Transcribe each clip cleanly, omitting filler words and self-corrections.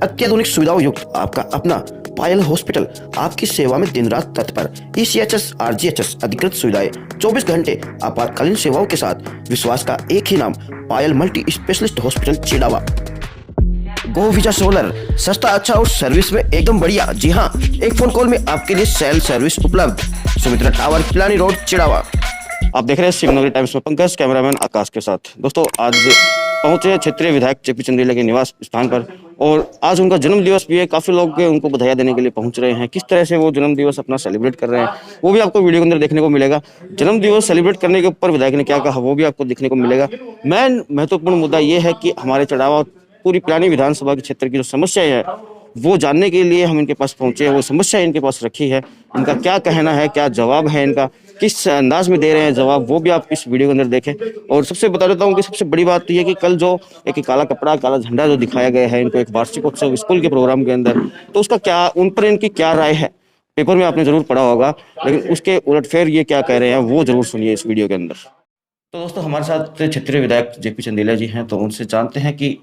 अत्याधुनिक सुविधाओं युक्त आपका अपना पायल हॉस्पिटल आपकी सेवा में दिन रात तत्पर। ECHS RGHS अधिकृत सुविधाएं, 24 घंटे आपातकालीन सेवाओं के साथ विश्वास का एक ही नाम, पायल मल्टी स्पेशलिस्ट हॉस्पिटल चिड़ावा। गो वीजा सोलर, सस्ता अच्छा और सर्विस में एकदम बढ़िया। जी हाँ, एक फोन कॉल में आपके लिए सेल सर्विस उपलब्ध। Sumitra tower, Pilani road, Chirawa. आप देख रहे हैं शिवनगरी टाइम्स में पंकज, कैमरामैन आकाश के साथ। दोस्तों, आज पहुंचे क्षेत्रीय विधायक JP चंदेला के निवास स्थान पर और आज उनका जन्म दिवस भी है। काफी लोग उनको बधाई देने के लिए पहुंच रहे हैं। किस तरह से वो जन्म दिवस अपना सेलिब्रेट कर रहे हैं वो भी आपको वीडियो के अंदर देखने को मिलेगा। जन्म दिवस सेलिब्रेट करने के ऊपर विधायक ने क्या कहा वो भी आपको देखने को मिलेगा। महत्वपूर्ण मुद्दा ये है कि हमारे चढ़ावा पूरी पिलानी विधानसभा के क्षेत्र की जो समस्या है वो जानने के लिए हम इनके पास पहुंचे। वो समस्या इनके पास रखी है, इनका क्या कहना है, क्या जवाब है इनका, किस अंदाज में दे रहे हैं जवाब, वो भी आप इस वीडियो के अंदर देखें। और सबसे बता देता हूँ कि सबसे बड़ी बात तो ये कि कल जो एक काला कपड़ा, काला झंडा जो दिखाया गया है इनको एक वार्षिकोत्सव स्कूल के प्रोग्राम के अंदर, तो उसका क्या, उन पर इनकी क्या राय है, पेपर में आपने जरूर पढ़ा होगा, लेकिन उसके उलटफेर ये क्या कह रहे हैं वो जरूर सुनिए इस वीडियो के अंदर। तो दोस्तों, हमारे साथ क्षेत्रीय विधायक JP चंदेला जी हैं, तो उनसे जानते हैं कि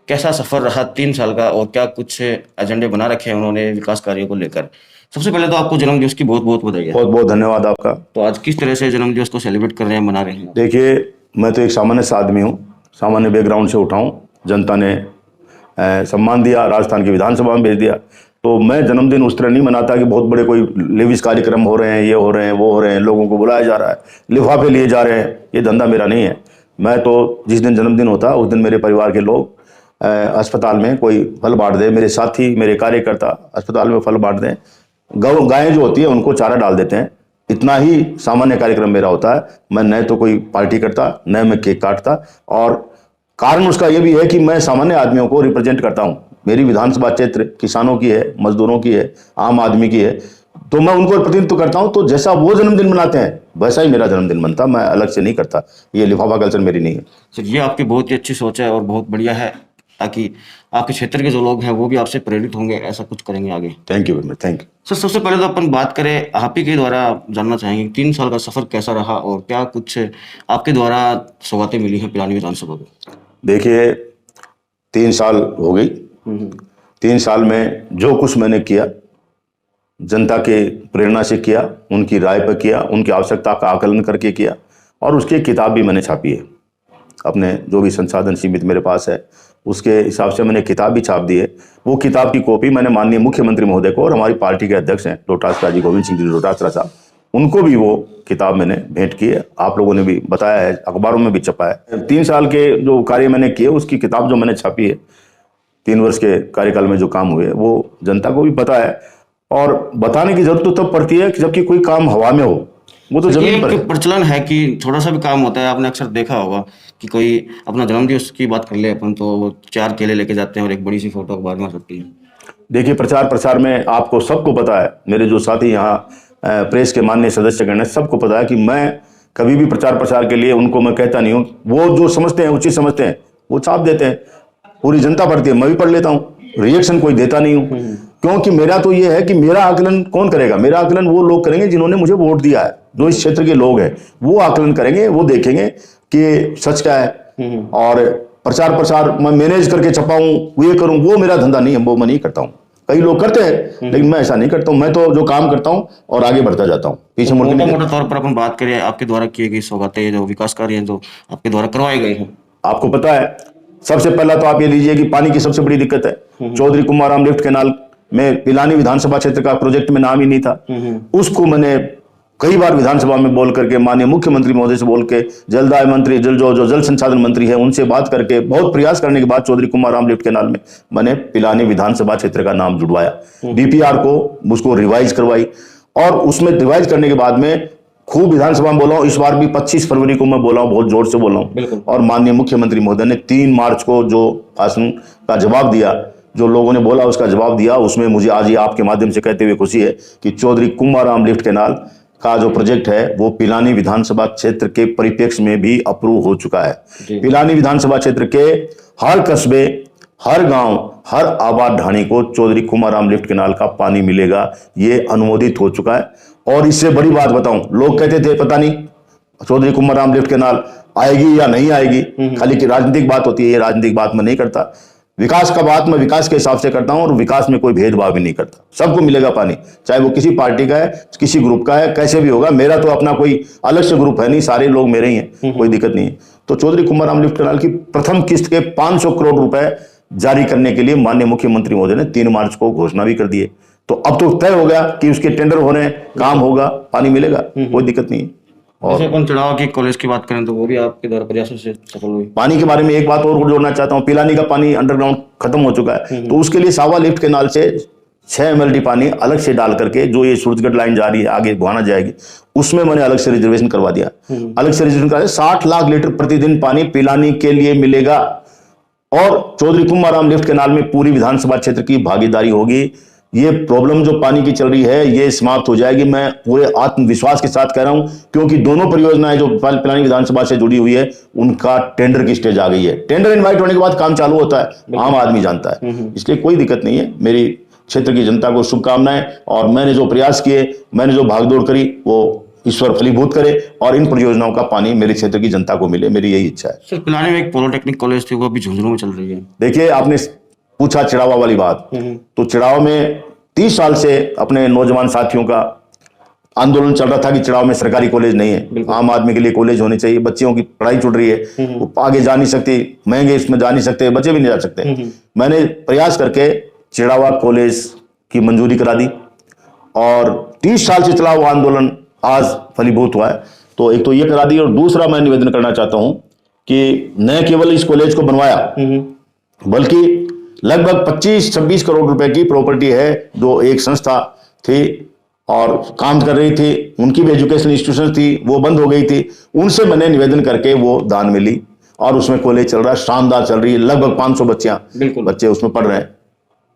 कैसा सफर रहा 3 साल का और क्या कुछ एजेंडे बना रखे हैं उन्होंने विकास कार्यों को लेकर। सबसे पहले तो आपको जन्मदिवस की बहुत बहुत बधाई है। बहुत बहुत धन्यवाद आपका। तो आज किस तरह से जन्मदिवस को सेलिब्रेट कर रहे हैं, मना रहे हैं? देखिए, मैं तो एक सामान्य सा आदमी हूँ, सामान्य बैकग्राउंड से उठा हूँ। जनता ने सम्मान दिया, राजस्थान की विधानसभा में भेज दिया, तो मैं जन्मदिन उस तरह नहीं मनाता कि बहुत बड़े कोई लेविस कार्यक्रम हो रहे हैं, ये हो रहे हैं, वो हो रहे हैं, लोगों को बुलाया जा रहा है, लिफाफे लिए जा रहे हैं। ये धंधा मेरा नहीं है। मैं तो जिस दिन जन्मदिन होता है उस दिन मेरे परिवार के लोग अस्पताल में कोई फल बांट दे, मेरे साथी, मेरे कार्यकर्ता अस्पताल में फल बांट दें, गायें जो होती है उनको चारा डाल देते हैं। इतना ही सामान्य कार्यक्रम मेरा होता है। मैं न तो कोई पार्टी करता, न मैं केक काटता, और कारण उसका ये भी है कि मैं सामान्य आदमियों को रिप्रेजेंट करता हूँ। मेरी विधानसभा क्षेत्र किसानों की है, मजदूरों की है, आम आदमी की है, तो मैं उनको प्रतिनिधित्व करता हूँ। तो जैसा वो जन्मदिन मनाते हैं वैसा ही मेरा जन्मदिन बनता, मैं अलग से नहीं करता। ये लिफाफा कल्चर मेरी नहीं है। सर, ये आपकी बहुत ही अच्छी सोच है और बहुत बढ़िया है, ताकि आपके क्षेत्र के जो लोग हैं वो भी आपसे प्रेरित होंगे, ऐसा कुछ करेंगे आगे। Thank you very much. Thank you sir. सबसे पहले तो अपन बात करें, आप ही के द्वारा जानना चाहेंगे 3 साल का सफर कैसा रहा और क्या कुछ आपके द्वारा सौगातें मिली हैं पिलानी विधानसभा को? देखिए, 3 साल हो गई। 3 साल में जो कुछ मैंने किया जनता के प्रेरणा से किया, उनकी राय पर किया, उनकी आवश्यकता का आकलन करके किया, और उसकी किताब भी मैंने छापी है। अपने जो भी संसाधन सीमित मेरे पास है उसके हिसाब से मैंने किताब भी छाप दी है। वो किताब की कॉपी मैंने माननीय मुख्यमंत्री महोदय को और हमारी पार्टी के अध्यक्ष हैं डोटासरा जी, गोविंद सिंह जी डोटासरा साहब, उनको भी वो किताब मैंने भेंट की है। आप लोगों ने भी बताया है, अखबारों में भी छपा है। 3 साल के जो कार्य मैंने किए उसकी किताब जो मैंने छापी है, 3 वर्ष के कार्यकाल में जो काम हुए वो जनता को भी पता है। और बताने की जरूरत तो तब पड़ती है कि जबकि कोई काम हवा में हो, वो तो जमीन पर प्रचलन है कि थोड़ा सा भी काम होता है, आपने अक्सर देखा होगा कि कोई अपना जन्मदिवस की बात कर ले अपन तो वो 4 केले लेके जाते हैं और एक बड़ी सी फोटो अखबार में छपती है। देखिए, प्रचार प्रसार में आपको सबको पता है, मेरे जो साथी यहाँ प्रेस के माननीय सदस्यगण है सबको पता है कि मैं कभी भी प्रचार प्रसार के लिए उनको मैं कहता नहीं हूँ। वो जो समझते हैं, उचित समझते हैं, वो छाप देते हैं। पूरी जनता पढ़ती है, मैं भी पढ़ लेता हूँ, रिएक्शन कोई देता नहीं हूँ, क्योंकि मेरा तो ये है कि मेरा आकलन कौन करेगा? मेरा आकलन वो लोग करेंगे जिन्होंने मुझे वोट दिया है, जो इस क्षेत्र के लोग हैं, वो आकलन करेंगे, वो देखेंगे कि सच क्या है। और प्रचार प्रसार मैं मैनेज करके छपाऊं, ये करूं, वो मेरा धंधा नहीं है, वो मैं नहीं करता हूं। कई लोग करते हैं लेकिन मैं ऐसा नहीं करता हूं। मैं तो जो काम करता हूं और आगे बढ़ता जाता हूं, पीछे मुड़ के नहीं। मोटे तौर पर अपन बात करें, आपके द्वारा किए गए सौगातें, जो विकास कार्य हैं जो आपके द्वारा करवाए गए हैं, आपको पता है, सबसे पहला तो आप ये लीजिए कि पानी की सबसे बड़ी दिक्कत है। चौधरी कुमाराम लिफ्ट कैनाल में पिलानी विधानसभा क्षेत्र का प्रोजेक्ट में नाम ही नहीं था। उसको मैंने कई बार विधानसभा में बोल करके, माननीय मुख्यमंत्री महोदय से बोल के, जलदाय मंत्री, जो जल संसाधन मंत्री है उनसे बात करके, बहुत प्रयास करने के बाद चौधरी कुमाराम लिफ्ट कैनाल में मैंने पिलानी विधानसभा क्षेत्र का नाम जुड़वाया। DPR को उसको रिवाइज करवाई, और उसमें रिवाइज करने के बाद में खूब विधानसभा में बोला हूँ। इस बार भी 25 फरवरी को मैं बोला हूँ, बहुत जोर से बोला हूँ। और माननीय मुख्यमंत्री महोदय ने 3 मार्च को जो भाषण का जवाब दिया, जो लोगों ने बोला उसका जवाब दिया, उसमें मुझे आज ये आपके माध्यम से कहते हुए खुशी है कि चौधरी कुमाराम लिफ्ट कैनाल का जो प्रोजेक्ट है वो पिलानी विधानसभा क्षेत्र के परिप्रेक्ष्य में भी अप्रूव हो चुका है। पिलानी विधानसभा क्षेत्र के हर कस्बे, हर गांव, हर आबाद ढाणी को चौधरी कुमाराम लिफ्ट कैनाल का पानी मिलेगा, ये अनुमोदित हो चुका है। और इससे बड़ी बात बताऊं, लोग कहते थे पता नहीं चौधरी कुमाराम लिफ्ट कैनाल आएगी या नहीं आएगी, खाली की राजनीतिक बात होती है। ये राजनीतिक बात मैं नहीं करता। विकास का बात मैं विकास के हिसाब से करता हूं और विकास में कोई भेदभाव भी नहीं करता। सबको मिलेगा पानी, चाहे वो किसी पार्टी का है, किसी ग्रुप का है, कैसे भी होगा। मेरा तो अपना कोई अलग से ग्रुप है नहीं, सारे लोग मेरे ही हैं, कोई दिक्कत नहीं है। तो चौधरी कुंवरराम लिफ्ट कैनाल की प्रथम किस्त के 500 करोड़ रुपए जारी करने के लिए माननीय मुख्यमंत्री महोदय ने 3 मार्च को घोषणा भी कर दी है। तो अब तो तय हो गया कि उसके टेंडर हो रहे हैं, काम होगा, पानी मिलेगा, कोई दिक्कत नहीं है। और जैसे अपन चढ़ावा की कॉलेज की बात करें तो वो भी आपके द्वारा प्रयासों से सफल हुई। पानी के बारे में एक बात और जोड़ना चाहता हूं, पिलानी का पानी अंडरग्राउंड खत्म हो चुका है, तो उसके लिए सावा लिफ्ट कैनाल से 6 MLD पानी अलग से डाल करके जो ये सूरजगढ़ लाइन जा रही है आगे गुहाना जाएगी, उसमें मैंने अलग से रिजर्वेशन करवा दिया। अलग से रिजर्वेशन करा 60 लाख लीटर प्रतिदिन पानी पिलानी के लिए मिलेगा और चौधरी कुंवरराम लिफ्ट कैनाल में पूरी विधानसभा क्षेत्र की भागीदारी होगी। ये प्रॉब्लम जो पानी की चल रही है ये समाप्त हो जाएगी, मैं पूरे आत्मविश्वास के साथ कह रहा हूं, क्योंकि दोनों परियोजनाएं जो पिलानी विधानसभा से जुड़ी हुई है उनका टेंडर की स्टेज आ गई है। टेंडर इनवाइट होने के बाद काम चालू होता है, आम आदमी जानता है, इसलिए कोई दिक्कत नहीं है। मेरी क्षेत्र की जनता को शुभकामनाएं, और मैंने जो प्रयास किए, मैंने जो भागदौड़ करी, वो ईश्वर फलीभूत करे और इन परियोजनाओं का पानी मेरे क्षेत्र की जनता को मिले, मेरी यही इच्छा है। सर, पिलानी में एक पॉलिटेक्निक कॉलेज थी, वो अभी झुंझुनू में चल रही है। देखिए, आपने पूछा चिड़ावा वाली बात, तो चिड़ावा में 30 साल से अपने नौजवान साथियों का आंदोलन चल रहा था कि चिड़ाव में सरकारी कॉलेज नहीं है, आम आदमी के लिए कॉलेज होने चाहिए। बच्चियों की पढ़ाई छूट रही है, वो आगे जा नहीं सकती, महंगे इसमें जा नहीं सकते, बच्चे भी नहीं जा सकते। मैंने प्रयास करके चिड़ावा कॉलेज की मंजूरी करा दी और 30 साल से चला हुआ आंदोलन आज फलीभूत हुआ है। तो एक तो ये करा दी, और दूसरा मैं निवेदन करना चाहता हूं कि न केवल इस कॉलेज को बनवाया, बल्कि लगभग 25-26 करोड़ रुपए की प्रॉपर्टी है जो एक संस्था थी और काम कर रही थी, उनकी भी एजुकेशन इंस्टीट्यूशन थी, वो बंद हो गई थी, उनसे मैंने निवेदन करके वो दान में ली और उसमें कॉलेज चल रहा है, शानदार चल रही है। लगभग 500 बच्चे उसमें पढ़ रहे हैं,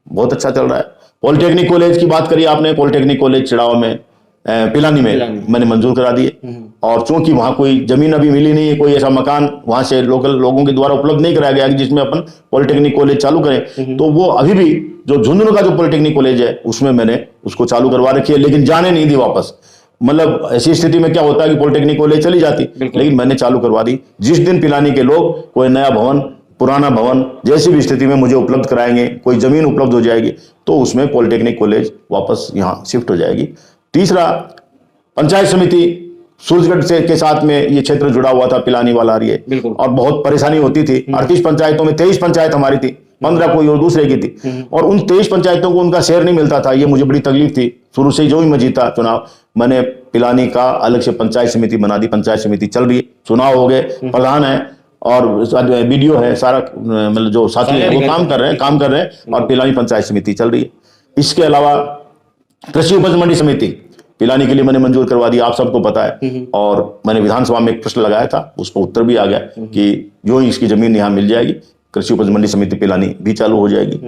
बहुत अच्छा चल रहा है। पॉलिटेक्निक कॉलेज की बात करी आपने, पॉलिटेक्निक कॉलेज चिड़ावा में, पिलानी में मैंने मंजूर करा दिए, और चूंकि वहां कोई जमीन अभी मिली नहीं है, कोई ऐसा मकान वहां से लोकल लोगों के द्वारा उपलब्ध नहीं कराया गया जिसमें अपन पॉलिटेक्निक कॉलेज चालू करें, तो वो अभी भी जो झुंझुनू का जो पॉलिटेक्निक कॉलेज है उसमें मैंने उसको चालू करवा रखी है, लेकिन जाने नहीं दी वापस। मतलब ऐसी स्थिति में क्या होता है कि पॉलिटेक्निक कॉलेज चली जाती, लेकिन मैंने चालू करवा दी। जिस दिन पिलानी के लोग कोई नया भवन, पुराना भवन, जैसी भी स्थिति में मुझे उपलब्ध कराएंगे, कोई जमीन उपलब्ध हो जाएगी, तो उसमें पॉलिटेक्निक कॉलेज वापस यहाँ शिफ्ट हो जाएगी। तीसरा, पंचायत समिति सूरजगढ़ से के साथ में ये क्षेत्र जुड़ा हुआ था, पिलानी वाला ये, और बहुत परेशानी होती थी। 38 पंचायतों में 23 पंचायत हमारी थी, 15 कोई और दूसरे की थी, और उन 23 पंचायतों को उनका शेयर नहीं मिलता था। ये मुझे बड़ी तकलीफ थी शुरू से। जो ही मैं जीता चुनाव, मैंने पिलानी का अलग से पंचायत समिति बना दी। पंचायत समिति चल रही है, चुनाव हो गए, प्रधान है और बीडीओ है, सारा मतलब जो साथी है वो काम कर रहे हैं और पिलानी पंचायत समिति चल रही है। इसके अलावा कृषि उपज मंडी समिति पिलानी के लिए मैंने मंजूर करवा दी, आप सबको पता है। और मैंने विधानसभा में एक प्रश्न लगाया था, उस पर उत्तर भी आ गया कि जो ही इसकी जमीन यहाँ मिल जाएगी, कृषि उपज मंडी समिति पिलानी भी चालू हो जाएगी।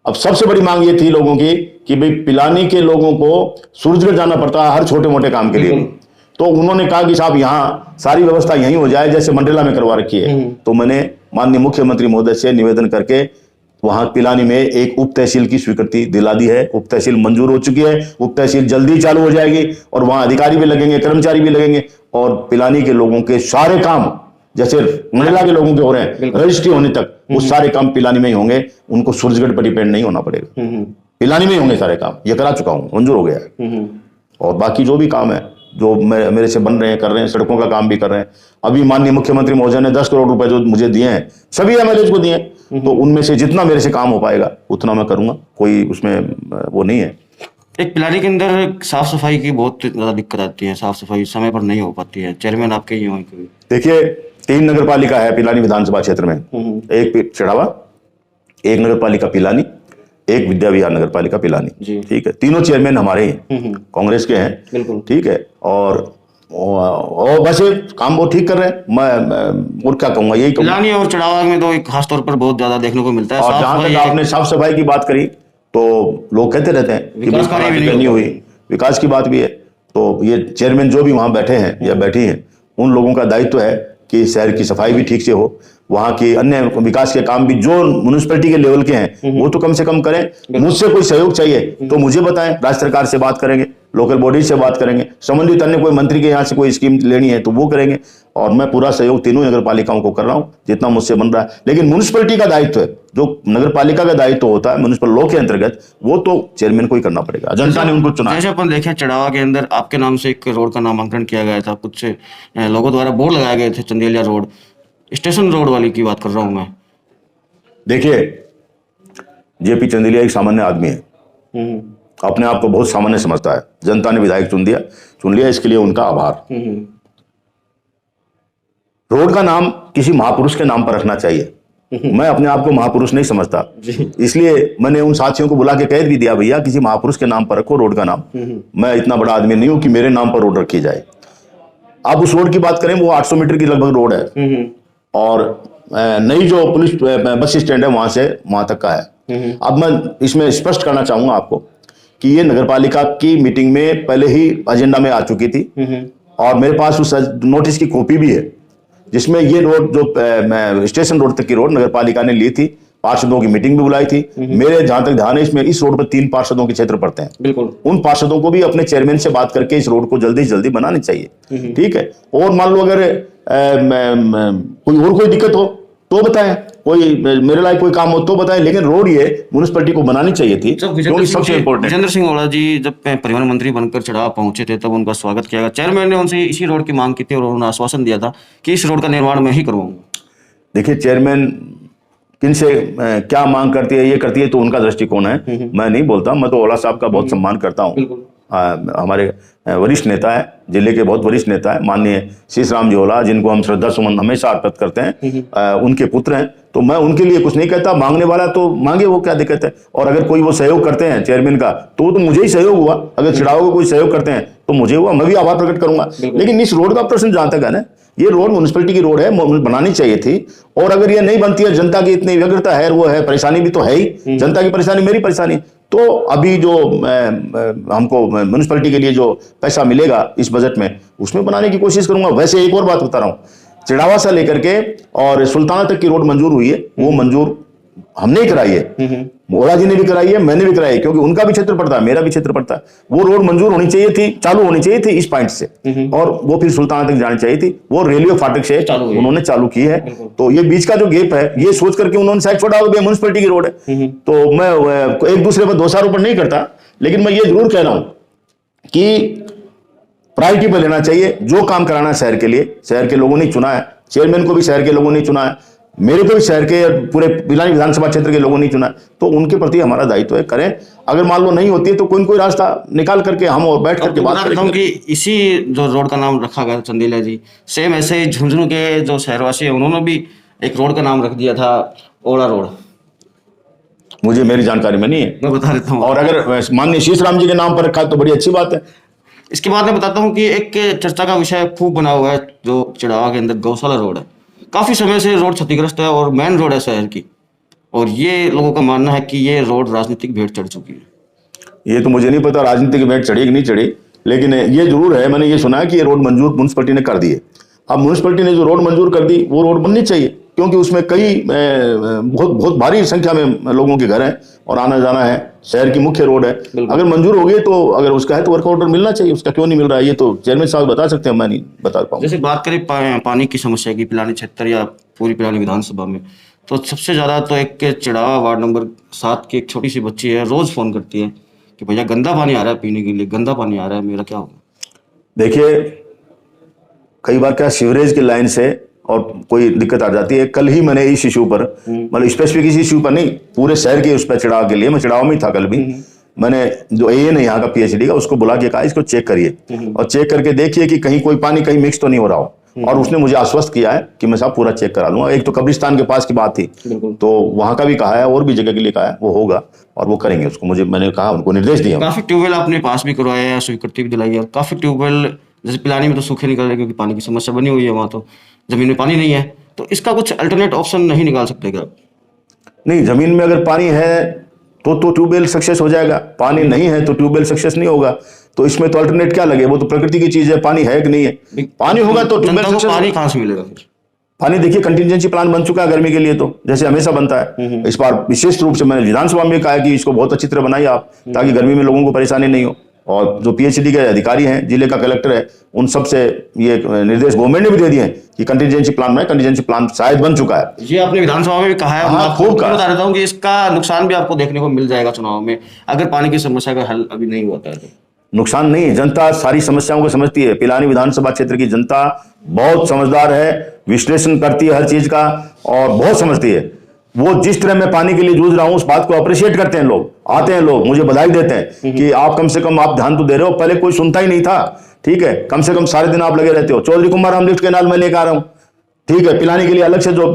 अब सबसे बड़ी मांग ये थी लोगों की कि भाई पिलानी के लोगों को सूरजगढ़ जाना पड़ता है हर छोटे मोटे काम के लिए, तो उन्होंने कहा कि साहब यहाँ सारी व्यवस्था यहीं हो जाए जैसे मंडला में करवा रखी है। तो मैंने माननीय मुख्यमंत्री महोदय से निवेदन करके वहां पिलानी में एक उप तहसील की स्वीकृति दिला दी है। उप तहसील मंजूर हो चुकी है, उप तहसील जल्दी चालू हो जाएगी और वहां अधिकारी भी लगेंगे, कर्मचारी भी लगेंगे, और पिलानी के लोगों के सारे काम जैसे मंडला के लोगों के हो रहे हैं रजिस्ट्री होने तक, वो सारे काम पिलानी में ही होंगे। उनको सूरजगढ़ पर डिपेंड नहीं होना पड़ेगा, पिलानी में ही होंगे सारे काम। ये करा चुका हूं, मंजूर हो गया है। और बाकी जो भी काम है जो मेरे से बन रहे हैं, कर रहे हैं, सड़कों का काम भी कर रहे हैं। अभी माननीय मुख्यमंत्री महोदय ने 10 करोड़ रुपए जो मुझे दिए हैं, सभी एमएलए को दिए, तो उनमें से जितना मेरे से काम हो पाएगा उतना मैं करूंगा, कोई उसमें वो नहीं है। एक पिलानी के अंदर साफ सफाई की बहुत ज्यादा दिक्कत आती है, साफ सफाई समय पर नहीं हो पाती है। चेयरमैन आपके ही हों? देखिए, 3 नगर पालिका है पिलानी विधानसभा क्षेत्र में, एक चिड़ावा, एक नगर पालिका पिलानी, एक विद्या विहार नगर पालिका पिलानी, ठीक है। तीनों चेयरमैन हमारे हैं, कांग्रेस के हैं, ठीक है। और वैसे काम वो ठीक कर रहे हैं, मैं और क्या कहूंगा, यही कहूंगा। पिलानी और चिड़ावा में तो एक खास तौर पर बहुत ज्यादा देखने को मिलता है। और जहां तक आपने साफ सफाई की बात करी, तो लोग कहते रहते हैं कि नहीं हुई, विकास की बात भी है। तो ये चेयरमैन जो भी वहां बैठे हैं या बैठी हैं, उन लोगों का दायित्व है कि शहर की सफाई भी ठीक से हो, वहाँ की अन्य विकास के काम भी जो म्युनिसिपैलिटी के लेवल के हैं वो तो कम से कम करें। मुझसे कोई सहयोग चाहिए तो मुझे बताएं, राज्य सरकार से बात करेंगे, लोकल बॉडी से बात करेंगे, संबंधित अन्य कोई मंत्री के यहाँ से कोई स्कीम लेनी है तो वो करेंगे। और मैं पूरा सहयोग तीनों नगर पालिकाओं को कर रहा हूँ जितना मुझसे बन रहा है। लेकिन म्युनिसिपैलिटी का दायित्व है, जो नगर पालिका का दायित्व होता है म्युनिसिपल लॉ के अंतर्गत, वो तो चेयरमैन को ही करना पड़ेगा। जनता ने उनको चुना। जैसे अपन देखें चढ़ावा के अंदर आपके नाम से एक रोड का नामांकन किया गया था, कुछ लोगों द्वारा बोर्ड लगाए गए थे, चंदेलिया रोड, स्टेशन रोड वाली की बात कर रहा हूं मैं। देखिए, जेपी चंदेलिया एक सामान्य आदमी है, अपने आप को बहुत सामान्य समझता है। जनता ने विधायक चुन लिया, इसके लिए उनका आभार। रोड का नाम किसी महापुरुष के नाम पर रखना चाहिए। मैं अपने आप को महापुरुष नहीं समझता, इसलिए मैंने उन साथियों को बुला के कह भी दिया, भैया किसी महापुरुष के नाम पर रखो रोड का नाम। मैं इतना बड़ा आदमी नहीं हूं कि मेरे नाम पर रोड रखी जाए। आप उस रोड की बात करें, वो 800 मीटर की लगभग रोड है और नई जो पुलिस बस स्टैंड है वहां से वहां तक का है। अब मैं इसमें स्पष्ट करना चाहूंगा आपको कि ये नगरपालिका की मीटिंग में पहले ही एजेंडा में आ चुकी थी और मेरे पास उस नोटिस की कॉपी भी है, जिसमें ये रोड जो स्टेशन रोड तक की रोड नगरपालिका ने ली थी, पार्षदों की मीटिंग भी बुलाई थी। मेरे जहां तक ध्यान है, इसमें इस रोड पर 3 पार्षदों के क्षेत्र पड़ते हैं। बिल्कुल, उन पार्षदों को भी अपने चेयरमैन से बात करके इस रोड को जल्दी से जल्दी बनानी चाहिए। ठीक है, और मान लो अगर कोई दिक्कत हो तो बताएं, कोई मेरे लायक कोई काम हो तो बताएं, लेकिन रोड ये म्युनिसिपैलिटी को बनानी चाहिए थी, क्योंकि सबसे इम्पोर्टेंट। विजेंद्र सिंह ओला जी जब परिवहन मंत्री बनकर चढ़ाव पहुंचे थे तब उनका स्वागत किया गया। चेयरमैन ने उनसे इसी रोड की मांग की थी और उन्होंने आश्वासन दिया था कि इस रोड का निर्माण मैं ही करवाऊंगा। देखिए, चेयरमैन किनसे क्या मांग करती है, ये करती है तो उनका दृष्टिकोण है, मैं नहीं बोलता। मैं तो ओला साहब का बहुत सम्मान करता हूँ। हमारे वरिष्ठ नेता है, जिले के बहुत वरिष्ठ नेता है, माननीय शीशराम जी ओला, जिनको हम श्रद्धा सुमन हमेशा अर्पित करते हैं, उनके पुत्र हैं। तो मैं उनके लिए कुछ नहीं कहता, मांगने वाला तो मांगे, वो क्या दिक्कत है। और अगर कोई वो सहयोग करते हैं चेयरमैन का तो मुझे ही सहयोग हुआ। अगर चढ़ाव को कोई सहयोग करते हैं तो मुझे हुआ, मैं भी आभार प्रकट करूंगा। लेकिन इस रोड का प्रश्न जहां तक है ना, ये रोड म्युनिसिपैलिटी की रोड है, बनानी चाहिए थी। और अगर ये नहीं बनती है, जनता की इतनी व्यग्रता है, वो है, परेशानी भी तो है ही, जनता की परेशानी मेरी परेशानी। तो अभी जो हमको म्युनिसिपैलिटी के लिए जो पैसा मिलेगा इस बजट में, उसमें बनाने की कोशिश करूंगा। वैसे एक और बात बता रहा हूं, चिड़ावा से लेकर के और सुल्ताना तक की रोड मंजूर हुई है, वो मंजूर हमने ही कराई है, ओला जी ने भी कराई है, मैंने भी कराई है, क्योंकि उनका भी क्षेत्र पड़ता है, मेरा भी क्षेत्र पड़ता है। वो रोड मंजूर होनी चाहिए थी, चालू होनी चाहिए थी इस पॉइंट से, और वो फिर सुल्ताना तक जानी चाहिए थी। वो रेलवे फाटक से उन्होंने चालू की है। तो ये बीच का जो गेप है, ये सोच करके उन्होंने शायद छोड़ा हो गया, म्युनिसिपैलिटी की रोड है। तो मैं एक दूसरे पर दोषारोपण नहीं करता, लेकिन मैं ये जरूर कह रहा हूं कि प्रायोरिटी पर लेना चाहिए। जो काम कराना है शहर के लिए, शहर के लोगों ने चुना है, चेयरमैन को भी शहर के लोगों ने चुना है, मेरे को भी शहर के पूरे पिलानी विधानसभा क्षेत्र के लोगों ने चुना, तो उनके प्रति हमारा दायित्व है, करें। अगर मान लो नहीं होती है तो कोई रास्ता निकाल करके हम और बैठ करके बात करेंगे। कि इसी जो रोड का नाम रखा गया चंदेलिया जी, सेम ऐसे ही झुंझुनू के जो शहरवासी है उन्होंने भी एक रोड का नाम रख दिया था, ओला रोड। मुझे मेरी जानकारी में नहीं है, मैं बता देता हूँ। और अगर माननीय शीशराम जी के नाम पर रखा है तो बड़ी अच्छी बात है। इसके बाद मैं बताता हूँ कि एक चर्चा का विषय खूब बना हुआ है जो चिड़ावा के अंदर गौशाला रोड है। काफी समय से रोड क्षतिग्रस्त है और मेन रोड है शहर की, और ये लोगों का मानना है कि ये रोड राजनीतिक भेंट चढ़ चुकी है। ये तो मुझे नहीं पता राजनीतिक भेंट चढ़ी कि नहीं चढ़ी, लेकिन ये जरूर है, मैंने ये सुना है कि ये रोड मंजूर म्युनिसिपैलिटी ने कर दी है। अब म्युनिसिपैलिटी ने जो रोड मंजूर कर दी वो रोड बननी चाहिए, क्योंकि उसमें कई बहुत भारी संख्या में लोगों के घर हैं और आना जाना है, शहर की मुख्य रोड है। अगर मंजूर हो गई तो अगर उसका है तो वर्क ऑर्डर मिलना चाहिए, उसका क्यों नहीं मिल रहा है ये तो चेयरमैन साहब बता सकते हैं, मैं नहीं बता पाऊंगा। जैसे बात करें पानी की समस्या की पिलानी क्षेत्र या पूरी पिलानी विधानसभा में, तो सबसे ज्यादा तो एक चिड़ावा वार्ड नंबर 7 की एक छोटी सी बच्ची है, रोज फोन करती है कि भैया गंदा पानी आ रहा है पीने के लिए, गंदा पानी आ रहा है, मेरा क्या होगा। देखिए, कई बार क्या सीवरेज की लाइन से और कोई दिक्कत आ जाती है। कल ही मैंने इस इशू पर, मतलब स्पेसिफिक इस इशू पर नहीं, पूरे शहर के उस पर चिड़ाव के लिए, मैं चिड़ाव में था कल भी, मैंने जो एएन है यहाँ का पीएचडी का, उसको बुला के कहा इसको चेक करिए और चेक करके देखिए कि कहीं कोई पानी कहीं मिक्स तो नहीं हो रहा हो। और उसने मुझे आश्वस्त किया है कि मैं साहब पूरा चेक करा लूंगा। एक तो कब्रिस्तान के पास की बात थी, तो वहां का भी कहा है और भी जगह के लिए कहा है, वो होगा और वो करेंगे उसको। मैंने कहा, उनको निर्देश दिया। काफी ट्यूबवेल आपने पास भी करवाया है, स्वीकृति भी दिलाई है। काफी ट्यूबवेल जैसे पिलानी में तो सूखे निकल रहे क्योंकि पानी की समस्या बनी हुई है, वहां तो जमीन में पानी नहीं है, तो इसका कुछ अल्टरनेट ऑप्शन नहीं निकाल सकते क्या? नहीं, जमीन में अगर पानी है तो ट्यूबवेल सक्सेस हो जाएगा, पानी नहीं है तो ट्यूबवेल सक्सेस नहीं होगा। तो इसमें तो अल्टरनेट क्या लगे, वो तो प्रकृति की चीज है, पानी है कि नहीं है, पानी होगा तो ट्यूबवेल सक्सेस। पानी कहाँ से मिलेगा फिर? पानी देखिए कंटिजेंसी प्लान बन चुका है गर्मी के लिए, तो जैसे हमेशा बनता है। इस बार विशेष रूप से मैंने विधानसभा में कहा कि इसको बहुत अच्छी तरह बनाइए आप, ताकि गर्मी में लोगों को परेशानी नहीं हो। और जो पीएचडी के अधिकारी हैं, जिले का कलेक्टर है, उन सबसे ये निर्देश गवर्नमेंट ने भी दे दिए हैं कि कंटिजेंसी प्लान बनाए। कंटिजेंसी प्लान शायद बन चुका है। ये आपने विधानसभा में भी कहा है। हाँ, खूब कहा। बता देता हूँ कि इसका नुकसान भी आपको देखने को मिल जाएगा चुनाव में, अगर पानी की समस्या का हल अभी नहीं होता है तो। नुकसान नहीं है, जनता सारी समस्याओं को समझती है। पिलानी विधानसभा क्षेत्र की जनता बहुत समझदार है, विश्लेषण करती है हर चीज का और बहुत समझती है। वो जिस तरह मैं पानी के लिए जूझ रहा हूं उस बात को अप्रिशिएट करते हैं लोग, आते हैं लोग, मुझे बधाई देते हैं कि आप कम से कम आप ध्यान तो दे रहे हो। पहले कोई सुनता ही नहीं था, ठीक है, कम से कम सारे दिन आप लगे रहते हो। चौधरी कुमाराम लिफ्ट कैनाल में लेकर आ रहा हूं, ठीक है, पिलाने के लिए अलग से जो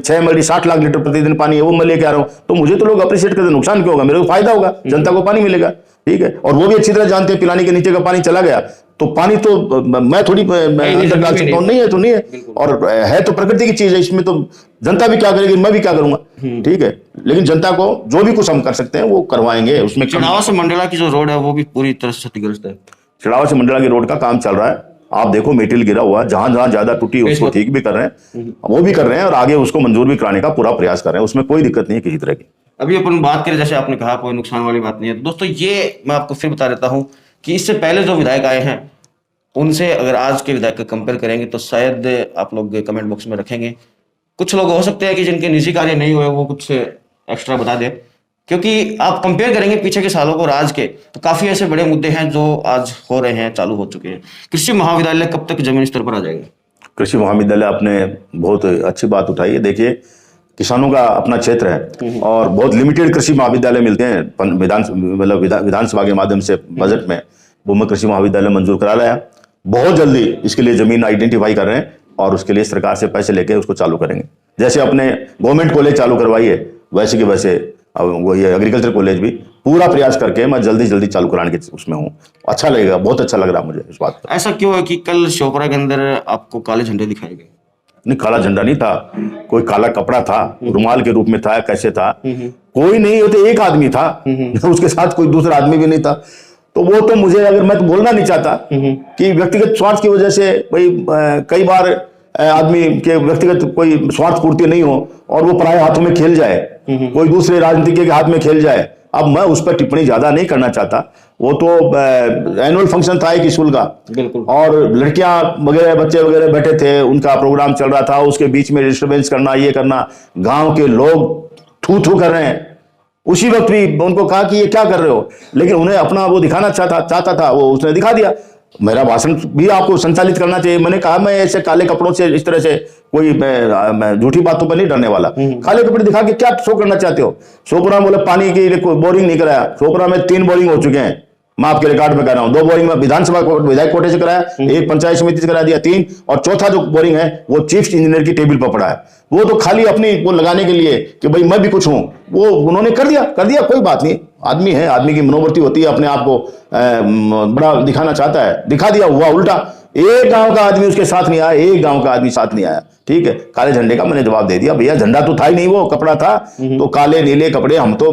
6 मल्टी 60 लाख लीटर प्रतिदिन पानी है वो मैं लेके आ रहा हूं। तो मुझे तो लोग अप्रिशिएट करते, नुकसान क्यों होगा, मेरे को फायदा होगा, जनता को पानी मिलेगा, ठीक है। और वो भी अच्छी तरह जानते हैं पिलाने के नीचे का पानी चला गया तो पानी तो मैं थोड़ी अंदर डाल सकता हूँ, नहीं है तो नहीं है। और है तो प्रकृति की चीज है, इसमें तो जनता भी क्या करेगी, मैं भी क्या करूंगा, ठीक है। लेकिन जनता को जो भी कुछ हम कर सकते हैं वो करवाएंगे। उसमें चिड़ावा से मंडला की जो रोड है वो भी पूरी तरह से क्षतिग्रस्त है। चिड़ावा से मंडला की रोड का काम चल रहा है, आप देखो मेटेरियल गिरा हुआ, जहां जहां ज्यादा टूटी उसको ठीक भी कर रहे हैं, वो भी कर रहे हैं और आगे उसको मंजूर भी कराने का पूरा प्रयास कर रहे हैं। उसमें कोई दिक्कत नहीं है किसी तरह की। अभी अपन बात करें, जैसे आपने कहा कोई नुकसान वाली बात नहीं है। दोस्तों ये मैं आपको फिर बता देता हूँ कि इससे पहले जो विधायक आए हैं उनसे अगर आज के विधायक का कंपेयर करेंगे तो शायद आप लोग कमेंट बॉक्स में रखेंगे। कुछ लोग हो सकते हैं कि जिनके निजी कार्य नहीं हुए वो कुछ एक्स्ट्रा बता दें, क्योंकि आप कंपेयर करेंगे पीछे के सालों को राज के, तो काफी ऐसे बड़े मुद्दे हैं जो आज हो रहे हैं, चालू हो चुके हैं। कृषि महाविद्यालय कब तक जमीन स्तर पर आ जाएगा? कृषि महाविद्यालय आपने बहुत अच्छी बात उठाई है। देखिए किसानों का अपना क्षेत्र है और बहुत लिमिटेड कृषि महाविद्यालय मिलते हैं विधानसभा के माध्यम से बजट में। वो मैं कृषि महाविद्यालय मंजूर करा लाया, बहुत जल्दी इसके लिए जमीन आइडेंटिफाई कर रहे हैं और उसके लिए सरकार से पैसे लेके उसको चालू करेंगे। जैसे अपने गवर्नमेंट कॉलेज चालू करवाई है वैसे के वैसे वो ये एग्रीकल्चर कॉलेज भी पूरा प्रयास करके मैं जल्दी चालू कराने के उसमें हूँ। अच्छा लगेगा, बहुत अच्छा लग रहा है मुझे इस बात पर। ऐसा क्यों है कि कल श्योपुरा के अंदर आपको काले झंडे दिखाए गए? नहीं, काला झंडा नहीं था, कोई काला कपड़ा था, रुमाल के रूप में था, कैसे था, कोई नहीं होते, एक आदमी था, उसके साथ कोई दूसरा आदमी भी नहीं था। तो वो तो मुझे, अगर मैं तो बोलना नहीं चाहता कि व्यक्तिगत स्वार्थ की वजह से भाई कई बार आदमी के व्यक्तिगत कोई स्वार्थ पूर्ति नहीं हो और वो पराये हाथों में खेल जाए, कोई दूसरे राजनीतिज्ञ के हाथ में खेल जाए। अब मैं उस पर टिप्पणी ज्यादा नहीं करना चाहता। वो तो एनुअल फंक्शन था एक स्कूल का, बिल्कुल, और लड़कियां वगैरह बच्चे वगैरह बैठे थे, उनका प्रोग्राम चल रहा था, उसके बीच में डिस्टर्बेंस करना, ये करना, गांव के लोग थू थू कर रहे हैं। उसी वक्त भी उनको कहा कि ये क्या कर रहे हो, लेकिन उन्हें अपना वो दिखाना चाहता था, वो उसने दिखा दिया। मेरा भाषण भी आपको संचालित करना चाहिए। मैंने कहा मैं ऐसे काले कपड़ों से इस तरह से कोई मैं झूठी बातों पर नहीं डरने वाला। काले कपड़े दिखा के क्या शो करना चाहते हो? शोपुरा बोले पानी की बोरिंग नहीं कराया, शोपुरा में 3 बोरिंग हो चुके हैं, मैं आपके रिकॉर्ड में कह रहा हूं। 2 बोरिंग में विधानसभा विधायक कोटे से कराया, एक पंचायत समिति से करा दिया 3, और चौथा जो बोरिंग है वो चीफ इंजीनियर की टेबल पर पड़ा है। वो तो खाली अपनी वो लगाने के लिए कि भाई मैं भी कुछ हूं, वो उन्होंने कर दिया, कोई बात नहीं, आदमी है, आदमी की मनोवृत्ति होती है, अपने आप को बड़ा दिखाना चाहता है, दिखा दिया, हुआ उल्टा। एक गांव का आदमी उसके साथ नहीं आया, एक गांव का आदमी साथ नहीं आया, ठीक है। काले झंडे का मैंने जवाब दे दिया, भैया झंडा तो था ही नहीं, वो कपड़ा था। तो काले नीले कपड़े, हम तो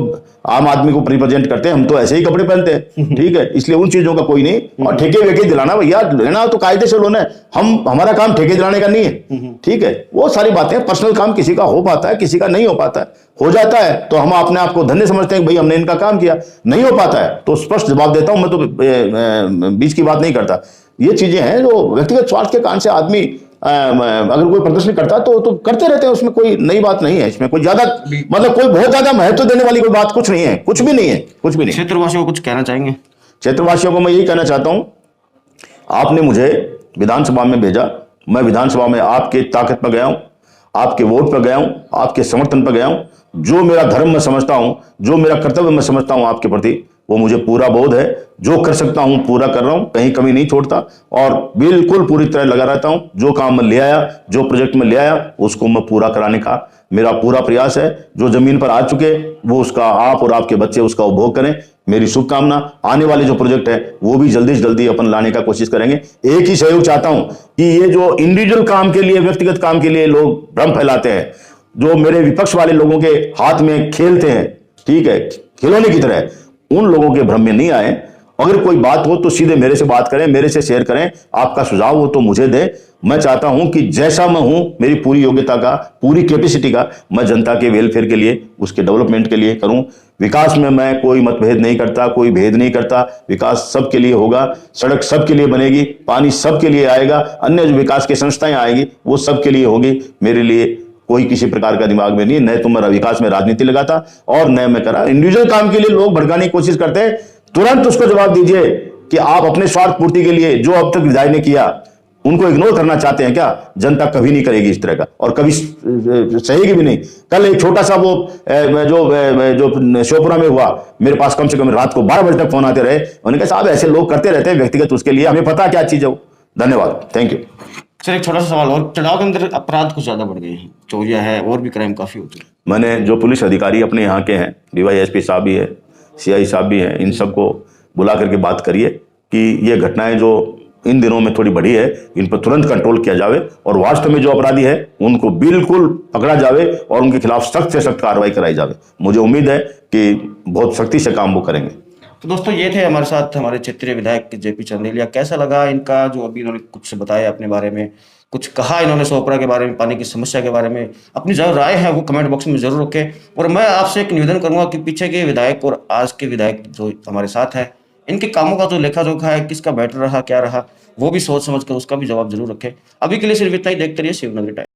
आम आदमी को रिप्रेजेंट करते हैं, हम तो ऐसे ही कपड़े पहनते हैं, ठीक है। इसलिए उन चीजों का कोई नहीं। और ठेके वेके दिलाना, भैया लेना तो कायदे से लो ना, हमारा काम ठेके दिलाने का नहीं है, ठीक है। वो सारी बातें, पर्सनल काम किसी का हो पाता है, किसी का नहीं हो पाता है। हो जाता है तो हम अपने आप को धन्य समझते हैं, भाई हमने इनका काम किया। नहीं हो पाता है तो स्पष्ट जवाब देता हूं, मैं तो बीच की बात नहीं करता। ये चीजें हैं जो व्यक्तिगत स्वार्थ के कारण से आदमी अगर कोई प्रदर्शन करता तो करते रहते हैं, उसमें कोई नई बात नहीं है, इसमें कोई ज्यादा मतलब कोई बहुत ज्यादा महत्व देने वाली कोई बात कुछ नहीं है, कुछ भी नहीं है, कुछ भी नहीं। क्षेत्रवासियों को कुछ कहना चाहेंगे? क्षेत्रवासियों को मैं यही कहना चाहता हूं, आपने मुझे विधानसभा में भेजा, मैं विधानसभा में आपके ताकत पर गया हूं, आपके वोट पर गया हूं, आपके समर्थन पर गया हूं। जो मेरा धर्म मैं समझता हूं, जो मेरा कर्तव्य मैं समझता हूं आपके प्रति, वो मुझे पूरा बोध है। जो कर सकता हूं पूरा कर रहा हूं, कहीं कमी नहीं छोड़ता और बिल्कुल पूरी तरह लगा रहता हूं। जो काम मैं ले आया, जो प्रोजेक्ट में ले आया, उसको मैं पूरा कराने का मेरा पूरा प्रयास है। जो जमीन पर आ चुके वो उसका आप और आपके बच्चे उसका उपभोग करें, मेरी शुभकामना। आने वाले जो प्रोजेक्ट है वो भी जल्दी से जल्दी अपन लाने का कोशिश करेंगे। एक ही सहयोग चाहता हूं कि ये जो इंडिविजुअल काम के लिए, व्यक्तिगत काम के लिए लोग भ्रम फैलाते हैं, जो मेरे विपक्ष वाले लोगों के हाथ में खेलते हैं, ठीक है, खिलौने की तरह, उन लोगों के भ्रम में नहीं आए अगर कोई बात हो तो सीधे मेरे से बात करें, मेरे से शेयर करें, आपका सुझाव हो तो मुझे दें। मैं चाहता हूं कि जैसा मैं हूं, मेरी पूरी योग्यता का, पूरी कैपेसिटी का मैं जनता के वेलफेयर के लिए, उसके डेवलपमेंट के लिए करूं। विकास में मैं कोई मतभेद नहीं करता, कोई भेद नहीं करता। विकास सबके लिए होगा, सड़क सबके लिए बनेगी, पानी सबके लिए आएगा, अन्य जो विकास की संस्थाएं आएगी वो सबके लिए होगी। मेरे लिए कोई किसी प्रकार का दिमाग में नहीं, न तो मैं विकास में राजनीति लगाता और न मैं करा। इंडिविजुअल काम के लिए लोग भड़काने की कोशिश करते हैं, तुरंत उसको जवाब दीजिए कि आप अपने स्वार्थ पूर्ति के लिए जो अब तक विधायक ने किया उनको इग्नोर करना चाहते हैं क्या? जनता कभी नहीं करेगी इस तरह का, और कभी सहेगी भी नहीं। कल एक छोटा सा वो जो श्योपुरा में हुआ, मेरे पास कम से कम रात को 12 बजे तक फोन आते रहे। उन्होंने कहा साहब ऐसे लोग करते रहते हैं व्यक्तिगत, उसके लिए हमें पता क्या चीज है वो। धन्यवाद, थैंक यू। सर एक छोटा सा सवाल और, चुनाव के अंदर अपराध कुछ ज्यादा बढ़ गए हैं, चोरियां है और भी क्राइम काफी होती है। मैंने जो पुलिस अधिकारी अपने यहाँ के हैं, डीवाईएसपी साहब भी है, सीआई साहब भी हैं, इन सबको बुला करके बात करिए कि ये घटनाएं जो इन दिनों में थोड़ी बढ़ी है, इन पर तुरंत कंट्रोल किया जावे और वास्तव में जो अपराधी है उनको बिल्कुल पकड़ा जावे और उनके खिलाफ सख्त से सख्त कार्रवाई कराई जावे। मुझे उम्मीद है कि बहुत सख्ती से काम वो करेंगे। तो दोस्तों ये थे हमारे साथ हमारे क्षेत्रीय विधायक जेपी चंदेलिया। कैसा लगा इनका जो अभी इन्होंने कुछ बताया अपने बारे में, कुछ कहा इन्होंने सोपरा के बारे में, पानी की समस्या के बारे में, अपनी जो राय है वो कमेंट बॉक्स में जरूर रखें। और मैं आपसे एक निवेदन करूंगा कि पीछे के विधायक और आज के विधायक जो हमारे साथ है, इनके कामों का जो लेखा जोखा है, किसका बेटर रहा क्या रहा, वो भी सोच समझ कर उसका भी जवाब जरूर रखें। अभी के लिए सिर्फ इतना ही। देखते रहिए शिवनगरी टाइम्स।